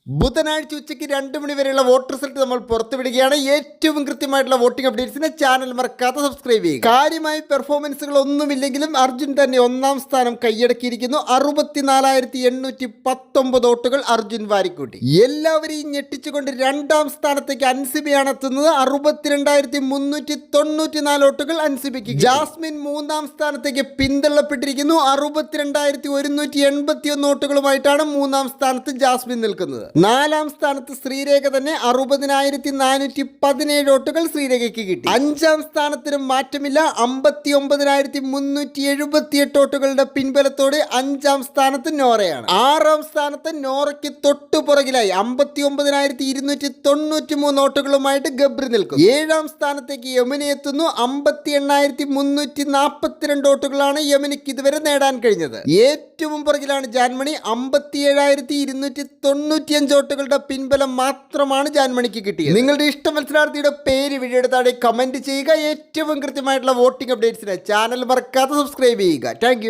ബുധനാഴ്ച ഉച്ചയ്ക്ക് 2 മണി വരെയുള്ള വോട്ട് റിസൾട്ട് നമ്മൾ പുറത്തുവിടുകയാണ്. ഏറ്റവും കൃത്യമായിട്ടുള്ള വോട്ടിംഗ് അപ്ഡേറ്റ്സിന് ചാനൽ മറക്കാതെ സബ്സ്ക്രൈബ് ചെയ്യുക. കാര്യമായ പെർഫോമൻസുകൾ ഒന്നുമില്ലെങ്കിലും അർജുൻ തന്നെ ഒന്നാം സ്ഥാനം കൈയടക്കിയിരിക്കുന്നു. 64,819 വോട്ടുകൾ അർജുൻ വാരിക്കൂട്ടി. എല്ലാവരെയും ഞെട്ടിച്ചുകൊണ്ട് രണ്ടാം സ്ഥാനത്തേക്ക് അൻസിബയാണ് എത്തുന്നത്. 62,394 വോട്ടുകൾ അൻസിബയ്ക്ക്. ജാസ്മിൻ മൂന്നാം സ്ഥാനത്തേക്ക് പിന്തള്ളപ്പെട്ടിരിക്കുന്നു. 62,181 വോട്ടുകളുമായിട്ടാണ് മൂന്നാം സ്ഥാനത്ത് ജാസ്മിൻ നിൽക്കുന്നത്. നാലാം സ്ഥാനത്ത് ശ്രീരേഖ തന്നെ. 60,417 വോട്ടുകൾ ശ്രീരേഖയ്ക്ക് കിട്ടി. അഞ്ചാം സ്ഥാനത്തിനും മാറ്റമില്ല. 59,378 വോട്ടുകളുടെ പിൻബലത്തോടെ അഞ്ചാം സ്ഥാനത്ത് നോറയാണ്. ആറാം സ്ഥാനത്ത് നോറയ്ക്ക് തൊട്ടു പുറകിലായി 59,293 വോട്ടുകളുമായിട്ട് ഗബ്രി നിൽക്കും. ഏഴാം സ്ഥാനത്തേക്ക് യമുന എത്തുന്നു. 58,342 വോട്ടുകളാണ് യമുനയ്ക്ക് ഇതുവരെ നേടാൻ കഴിഞ്ഞത്. ഏറ്റവും പുറകിലാണ് ജാൻമണി. 57,295 വോട്ടുകളുടെ പിൻബലം മാത്രമാണ് ജാൻമണിക്ക് കിട്ടിയത്. നിങ്ങളുടെ ഇഷ്ട മത്സരാർത്ഥിയുടെ പേര് വീഡിയോയുടെ താഴെ കമന്റ് ചെയ്യുക. ഏറ്റവും കൃത്യമായിട്ടുള്ള വോട്ടിംഗ് അപ്ഡേറ്റ്സിന് ചാനൽ മറക്കാതെ സബ്സ്ക്രൈബ് ചെയ്യുക. താങ്ക്